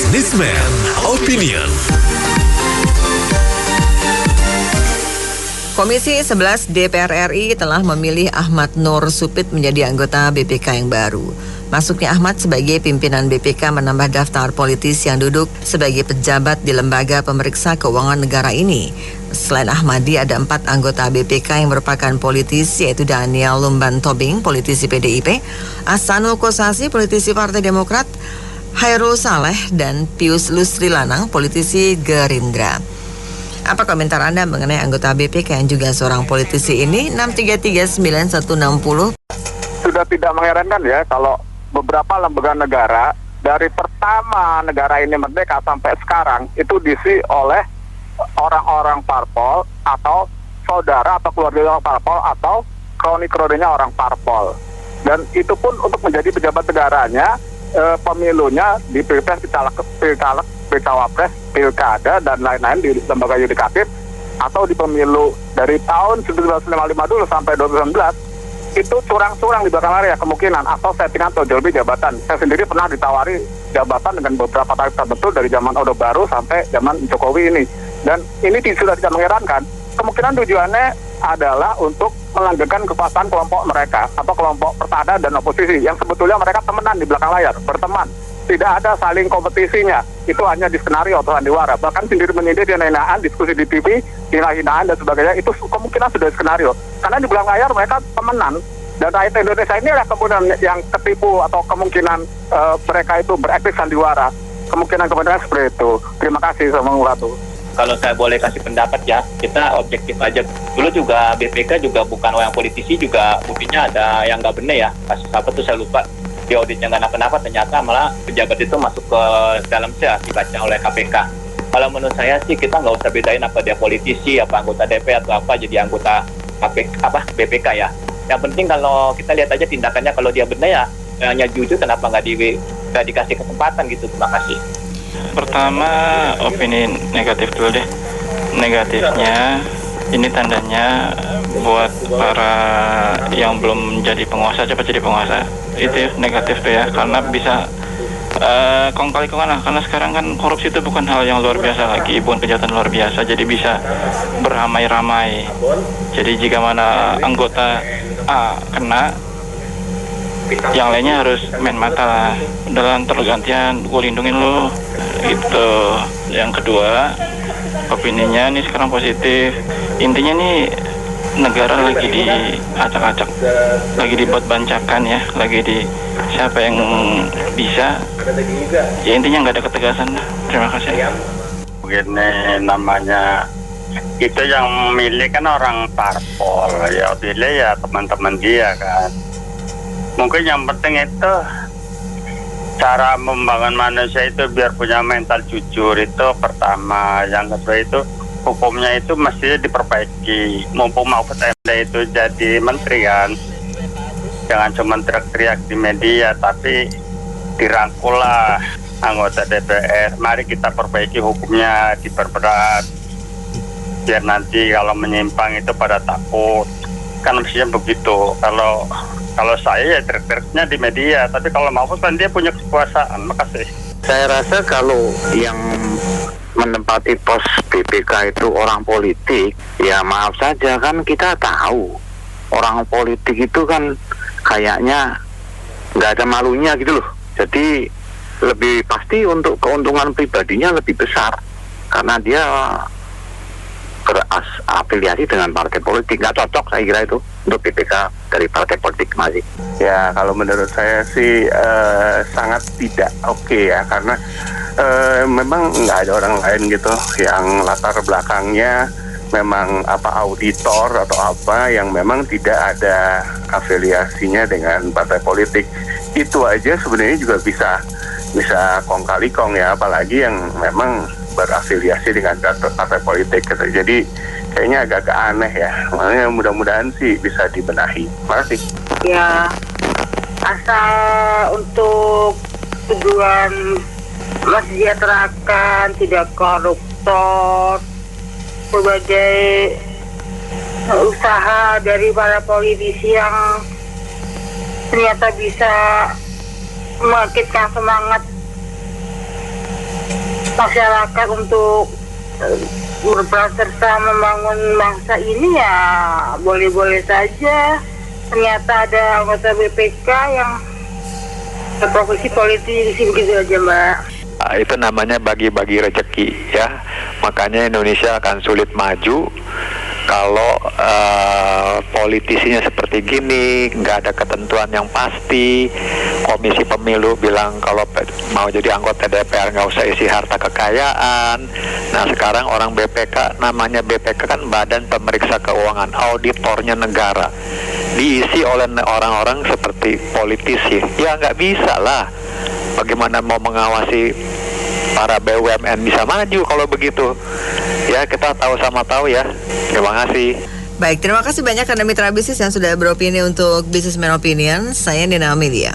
Businessman Opinion. Komisi 11 DPR RI telah memilih Ahmad Nur Supit menjadi anggota BPK yang baru. Masuknya Ahmad sebagai pimpinan BPK menambah daftar politisi yang duduk sebagai pejabat di Lembaga Pemeriksa Keuangan Negara ini. Selain Ahmadi, ada 4 anggota BPK yang merupakan politisi, yaitu Daniel Lumban Tobing, politisi PDIP, Ahsanul Kossasi, politisi Partai Demokrat, Hairul Saleh, dan Pius Lusri Lanang, politisi Gerindra. Apa komentar Anda mengenai anggota BPK yang juga seorang politisi ini? 6339160. Sudah tidak mengherankan ya kalau beberapa lembaga negara dari pertama negara ini merdeka sampai sekarang itu diisi oleh orang-orang parpol atau saudara atau keluarga orang parpol atau kroni-kroninya orang parpol. Dan itu pun untuk menjadi pejabat negaranya, pemilunya di pilpres, Cawapres, pilkada, dan lain-lain di lembaga yudikatif atau di pemilu dari tahun 1955 dulu sampai 2019 itu curang-curang di belakang layar kemungkinan atau settingan atau jual beli jabatan. Saya sendiri pernah ditawari jabatan dengan beberapa tarif tertentu dari zaman Orde Baru sampai zaman Jokowi ini, dan ini sudah tidak mengherankan. Kemungkinan tujuannya adalah untuk melanggengkan kekuasaan kelompok mereka atau kelompok pertahanan dan oposisi yang sebetulnya mereka temenan di belakang layar, berteman. Tidak ada saling kompetisinya, itu hanya di skenario atau sandiwara. Bahkan sindir-menyindir, hinaan, diskusi di TV, hinaan dan sebagainya, itu kemungkinan sudah skenario. Karena di belakang layar mereka temenan, dan rakyat Indonesia ini adalah kemudian yang ketipu atau kemungkinan mereka itu beraktif sandiwara. Kemungkinan seperti itu. Terima kasih, Assalamualaikum Ratu. Kalau saya boleh kasih pendapat ya, kita objektif aja. Dulu juga BPK juga bukan orang politisi, juga buktinya ada yang nggak benar ya. Kasus apa tuh saya lupa. Di auditnya nggak kenapa ternyata malah pejabat itu masuk ke dalam sel dibaca oleh KPK. Kalau menurut saya sih kita nggak usah bedain apa dia politisi, apa anggota DPR atau apa jadi anggota BPK ya. Yang penting kalau kita lihat aja tindakannya, kalau dia benar ya hanya jujur, kenapa nggak dikasih kesempatan gitu. Terima kasih. Pertama, opini negatif dulu deh. Negatifnya, ini tandanya buat para yang belum jadi penguasa cepat jadi penguasa. Itu negatif tuh ya, karena bisa kong kali kongan lah. Karena sekarang kan korupsi itu bukan hal yang luar biasa lagi, bukan kejahatan luar biasa. Jadi bisa beramai-ramai. Jadi jika mana anggota A kena, yang lainnya harus main mata lah. Dalam tergantian, gue lindungin lo gitu. Yang kedua, opininya nih sekarang positif. Intinya nih negara lagi diacak-acak, lagi dibuat bancakan ya, lagi di siapa yang bisa ya, intinya nggak ada ketegasan. Terima kasih. Begini namanya, itu yang milih kan orang parpol ya, pilih ya teman-teman dia kan. Mungkin yang penting itu cara membangun manusia itu biar punya mental jujur, itu pertama. Yang kedua itu hukumnya itu mesti diperbaiki. Mumpung Mahfud MD itu jadi menteri kan, jangan cuma teriak-teriak di media, tapi dirangkul lah anggota DPR. Mari kita perbaiki hukumnya, diperberat, biar nanti kalau menyimpang itu pada takut. Kan mestinya begitu. Kalau saya ya teriak-teriaknya di media, tapi kalau Mahfud kan dia punya kekuasaan. Makasih. Saya rasa kalau yang menempati pos BPK itu orang politik, ya maaf saja, kan kita tahu orang politik itu kan kayaknya nggak ada malunya gitu loh. Jadi lebih pasti untuk keuntungan pribadinya lebih besar karena dia berafiliasi dengan partai politik. Nggak cocok saya kira itu untuk BPK dari partai politik masih. Ya kalau menurut saya sih sangat tidak oke ya, karena memang nggak ada orang lain gitu yang latar belakangnya memang auditor atau apa yang memang tidak ada afiliasinya dengan partai politik. Itu aja sebenarnya juga bisa kong kali kong ya, apalagi yang memang berafiliasi dengan partai politik gitu. Jadi kayaknya agak aneh ya. Makanya mudah-mudahan sih bisa dibenahi. Terima kasih. Ya, asal untuk tujuan mensejahterakan, tidak koruptor, berbagai usaha dari para politisi yang ternyata bisa membangkitkan semangat masyarakat untuk berperan serta membangun bangsa ini ya boleh-boleh saja. Ternyata ada anggota BPK yang berprofesi politisi, begitu aja Mbak. Itu namanya bagi-bagi rezeki ya. Makanya Indonesia akan sulit maju kalau politisinya seperti gini, nggak ada ketentuan yang pasti. Komisi Pemilu bilang kalau mau jadi anggota DPR nggak usah isi harta kekayaan. Nah sekarang orang BPK, namanya BPK kan Badan Pemeriksa Keuangan, auditornya negara, diisi oleh orang-orang seperti politisi. Ya nggak bisa lah. Bagaimana mau mengawasi para BUMN bisa maju kalau begitu? Ya kita tahu sama tahu ya. Terima kasih. Baik, terima kasih banyak karena mitra bisnis yang sudah beropini untuk Businessman Opinion. Saya Nina Amelia.